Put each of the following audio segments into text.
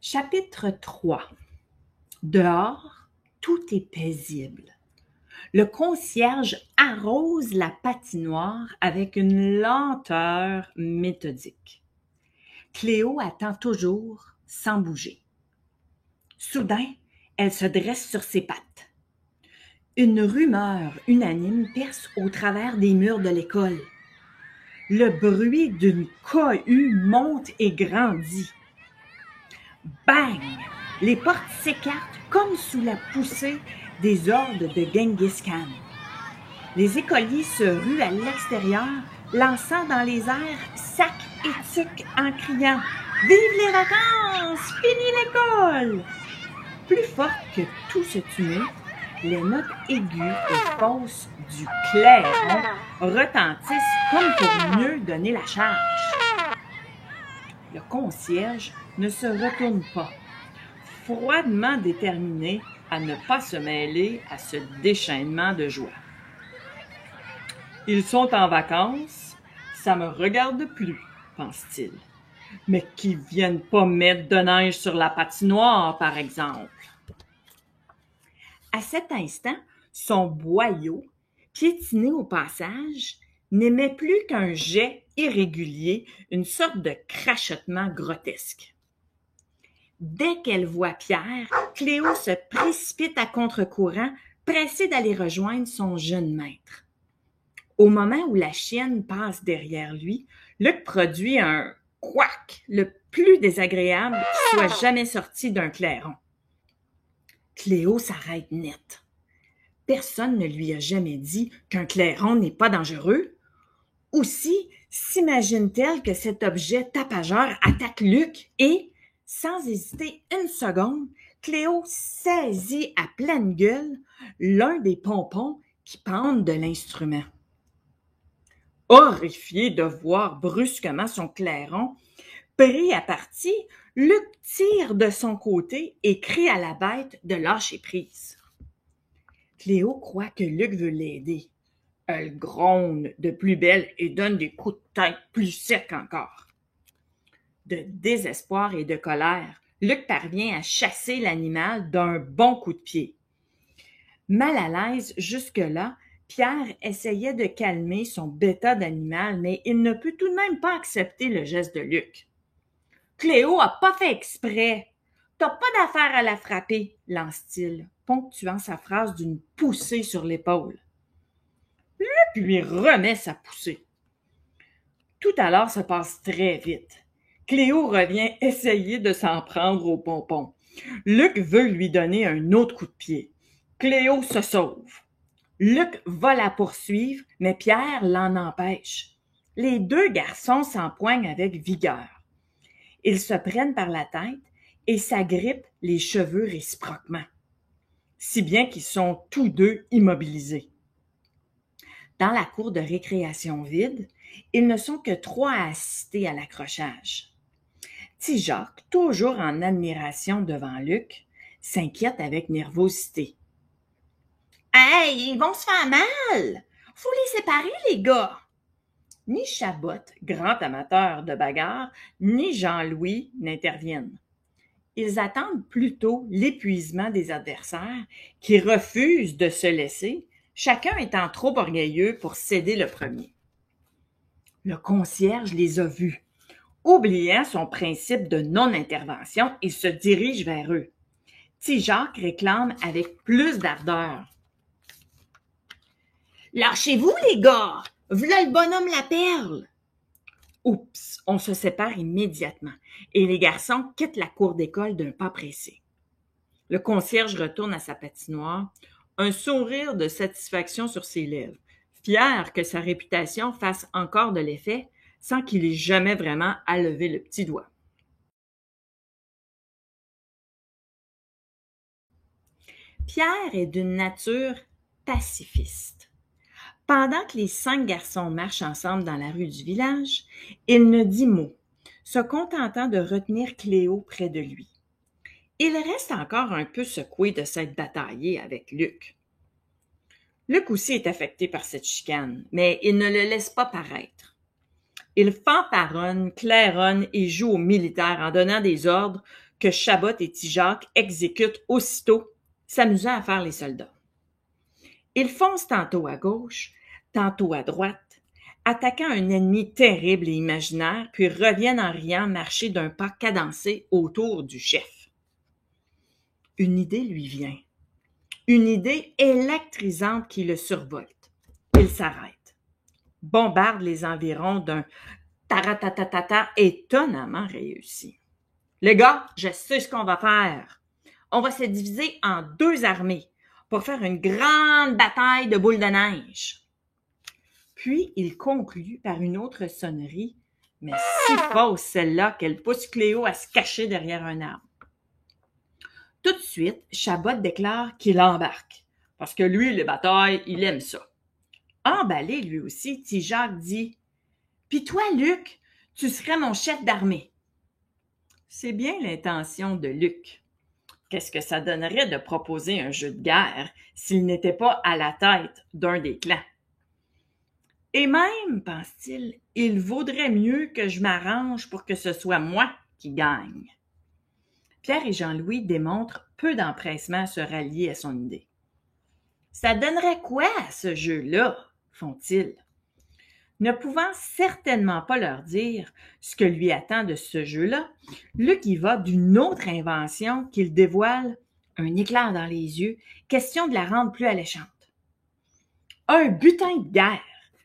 Chapitre 3. Dehors, tout est paisible. Le concierge arrose la patinoire avec une lenteur méthodique. Cléo attend toujours, sans bouger. Soudain, elle se dresse sur ses pattes. Une rumeur unanime perce au travers des murs de l'école. Le bruit d'une cohue monte et grandit. Bang! Les portes s'écartent comme sous la poussée des hordes de Genghis Khan. Les écoliers se ruent à l'extérieur, lançant dans les airs sacs et tucs en criant « Vive les vacances! Fini l'école! » Plus fort que tout ce tumulte, les notes aiguës et fausses du clairon retentissent comme pour mieux donner la charge. Le concierge ne se retourne pas, froidement déterminé à ne pas se mêler à ce déchaînement de joie. Ils sont en vacances, ça me regarde plus, pense-t-il. Mais qu'ils viennent pas mettre de neige sur la patinoire, par exemple. À cet instant, son boyau, piétiné au passage, n'émet plus qu'un jet irrégulier, une sorte de crachotement grotesque. Dès qu'elle voit Pierre, Cléo se précipite à contre-courant, pressée d'aller rejoindre son jeune maître. Au moment où la chienne passe derrière lui, Luc produit un « couac » le plus désagréable qui soit jamais sorti d'un clairon. Cléo s'arrête net. Personne ne lui a jamais dit qu'un clairon n'est pas dangereux. Aussi s'imagine-t-elle que cet objet tapageur attaque Luc et, sans hésiter une seconde, Cléo saisit à pleine gueule l'un des pompons qui pendent de l'instrument. Horrifié de voir brusquement son clairon pris à partie, Luc tire de son côté et crie à la bête de lâcher prise. Cléo croit que Luc veut l'aider. Elle gronde de plus belle et donne des coups de tête plus secs encore. De désespoir et de colère, Luc parvient à chasser l'animal d'un bon coup de pied. Mal à l'aise jusque-là, Pierre essayait de calmer son bêta d'animal, mais il ne peut tout de même pas accepter le geste de Luc. « Cléo a pas fait exprès. T'as pas d'affaire à la frapper, » lance-t-il, ponctuant sa phrase d'une poussée sur l'épaule. Luc lui remet sa poussée. Tout à l'heure se passe très vite. Cléo revient essayer de s'en prendre au pompon. Luc veut lui donner un autre coup de pied. Cléo se sauve. Luc va la poursuivre, mais Pierre l'en empêche. Les deux garçons s'empoignent avec vigueur. Ils se prennent par la tête et s'agrippent les cheveux réciproquement, si bien qu'ils sont tous deux immobilisés. Dans la cour de récréation vide, ils ne sont que trois à assister à l'accrochage. Petit Jacques, toujours en admiration devant Luc, s'inquiète avec nervosité. « Hey, ils vont se faire mal! Faut les séparer, les gars! » Ni Chabot, grand amateur de bagarre, ni Jean-Louis n'interviennent. Ils attendent plutôt l'épuisement des adversaires qui refusent de se laisser, chacun étant trop orgueilleux pour céder le premier. Le concierge les a vus. Oubliant son principe de non-intervention, il se dirige vers eux. Petit Jacques réclame avec plus d'ardeur. « Lâchez-vous, les gars! V'là le bonhomme la perle! » Oups, on se sépare immédiatement et les garçons quittent la cour d'école d'un pas pressé. Le concierge retourne à sa patinoire, un sourire de satisfaction sur ses lèvres, fier que sa réputation fasse encore de l'effet sans qu'il ait jamais vraiment à lever le petit doigt. Pierre est d'une nature pacifiste. Pendant que les 5 garçons marchent ensemble dans la rue du village, il ne dit mot, se contentant de retenir Cléo près de lui. Il reste encore un peu secoué de s'être bataillé avec Luc. Luc aussi est affecté par cette chicane, mais il ne le laisse pas paraître. Il fanfaronne, claironne et joue aux militaires en donnant des ordres que Chabot et Tigeac exécutent aussitôt, s'amusant à faire les soldats. Ils foncent tantôt à gauche, tantôt à droite, attaquant un ennemi terrible et imaginaire, puis reviennent en riant marcher d'un pas cadencé autour du chef. Une idée lui vient. Une idée électrisante qui le survolte. Il s'arrête, bombarde les environs d'un taratatata étonnamment réussi. Les gars, je sais ce qu'on va faire. On va se diviser en 2 armées pour faire une grande bataille de boules de neige. Puis il conclut par une autre sonnerie, mais si fausse celle-là qu'elle pousse Cléo à se cacher derrière un arbre. Tout de suite, Chabot déclare qu'il embarque, parce que lui, les batailles, il aime ça. Emballé lui aussi, Tigeac dit « Puis toi, Luc, tu serais mon chef d'armée. » C'est bien l'intention de Luc. Qu'est-ce que ça donnerait de proposer un jeu de guerre s'il n'était pas à la tête d'un des clans? Et même, pense-t-il, il vaudrait mieux que je m'arrange pour que ce soit moi qui gagne. Pierre et Jean-Louis démontrent peu d'empressement à se rallier à son idée. « Ça donnerait quoi, ce jeu-là? » font-ils. Ne pouvant certainement pas leur dire ce que lui attend de ce jeu-là, Luc y va d'une autre invention qu'il dévoile, un éclair dans les yeux, question de la rendre plus alléchante. Un butin de guerre.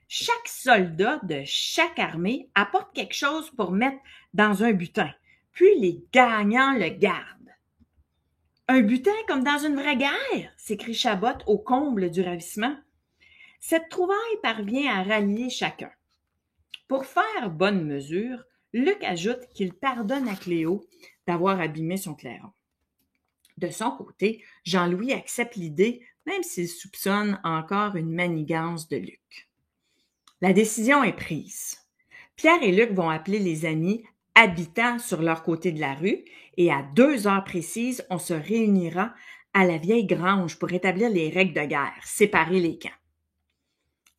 Chaque soldat de chaque armée apporte quelque chose pour mettre dans un butin, puis les gagnants le gardent. Un butin comme dans une vraie guerre, s'écrie Chabot au comble du ravissement. Cette trouvaille parvient à rallier chacun. Pour faire bonne mesure, Luc ajoute qu'il pardonne à Cléo d'avoir abîmé son clairon. De son côté, Jean-Louis accepte l'idée, même s'il soupçonne encore une manigance de Luc. La décision est prise. Pierre et Luc vont appeler les amis habitant sur leur côté de la rue et à 2 heures précises, on se réunira à la vieille grange pour établir les règles de guerre, séparer les camps.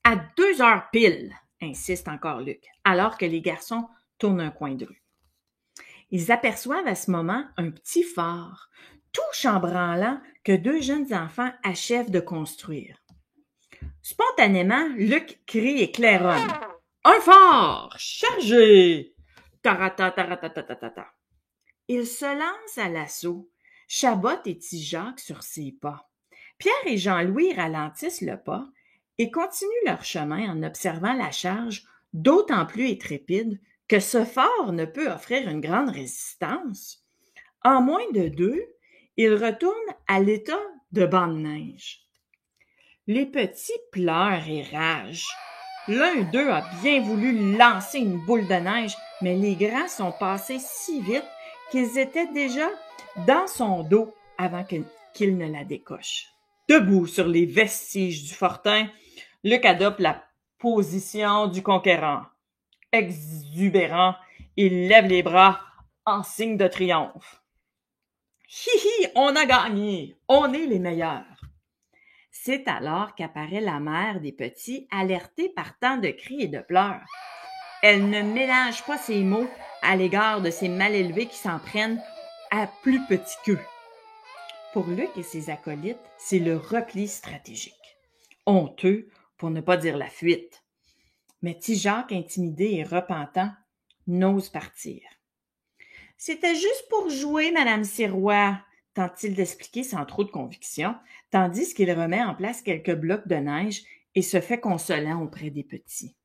À 2 heures pile, insiste encore Luc, alors que les garçons tournent un coin de rue. Ils aperçoivent à ce moment un petit phare, tout chambranlant que 2 jeunes enfants achèvent de construire. Spontanément, Luc crie et claironne. « Un phare! Chargé! » Tarata, tarata, tarata. Il se lance à l'assaut, Chabot et Tigeac sur ses pas. Pierre et Jean-Louis ralentissent le pas et continuent leur chemin en observant la charge d'autant plus intrépide que ce phare ne peut offrir une grande résistance. En moins de 2, ils retournent à l'état de banc de neige. Les petits pleurent et ragent. L'un d'eux a bien voulu lancer une boule de neige, mais les grands sont passés si vite qu'ils étaient déjà dans son dos avant qu'il ne la décoche. Debout sur les vestiges du fortin, Luc adopte la position du conquérant. Exubérant, il lève les bras en signe de triomphe. Hi hi, on a gagné, on est les meilleurs. C'est alors qu'apparaît la mère des petits, alertée par tant de cris et de pleurs. Elle ne ménage pas ses mots à l'égard de ces mal élevés qui s'en prennent à plus petit qu'eux. Pour Luc et ses acolytes, c'est le repli stratégique. Honteux, pour ne pas dire la fuite. Mais Tigeac, intimidé et repentant, n'ose partir. « C'était juste pour jouer, Madame Sirois », tente-t-il d'expliquer sans trop de conviction, tandis qu'il remet en place quelques blocs de neige et se fait consolant auprès des petits.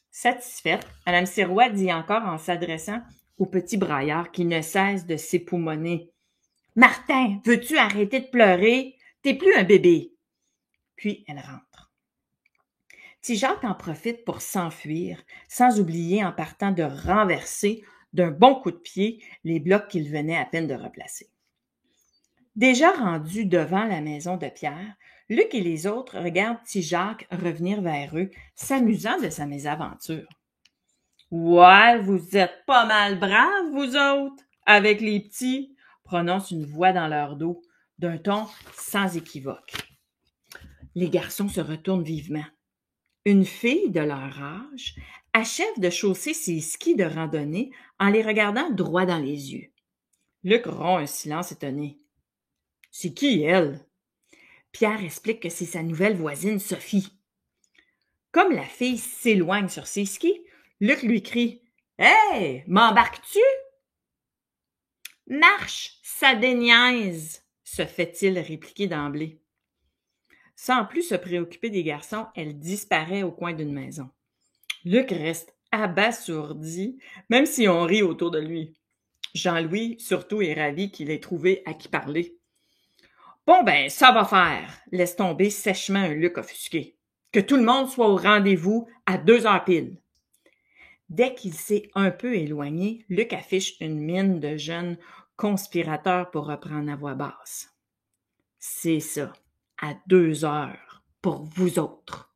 Satisfaite, Madame Sirois dit encore en s'adressant au petit braillard qui ne cesse de s'époumoner. « Martin, veux-tu arrêter de pleurer? T'es plus un bébé. » Puis elle rentre. Tigeac en profite pour s'enfuir, sans oublier en partant de renverser d'un bon coup de pied les blocs qu'il venait à peine de replacer. Déjà rendus devant la maison de Pierre, Luc et les autres regardent Tigeac revenir vers eux, s'amusant de sa mésaventure. « Ouais, vous êtes pas mal braves, vous autres, avec les petits », prononce une voix dans leur dos, d'un ton sans équivoque. Les garçons se retournent vivement. Une fille de leur âge achève de chausser ses skis de randonnée en les regardant droit dans les yeux. Luc rompt un silence étonné. C'est qui, elle? Pierre explique que c'est sa nouvelle voisine, Sophie. Comme la fille s'éloigne sur ses skis, Luc lui crie « Hey, m'embarques-tu? » « Marche, ça déniaise !» se fait-il répliquer d'emblée. Sans plus se préoccuper des garçons, elle disparaît au coin d'une maison. Luc reste abasourdi, même si on rit autour de lui. Jean-Louis, surtout, est ravi qu'il ait trouvé à qui parler. « Bon, ben, ça va faire !» laisse tomber sèchement un Luc offusqué. « Que tout le monde soit au rendez-vous à 2 heures pile. » Dès qu'il s'est un peu éloigné, Luc affiche une mine de jeune conspirateur pour reprendre à voix basse. « C'est ça, à 2 heures, pour vous autres. »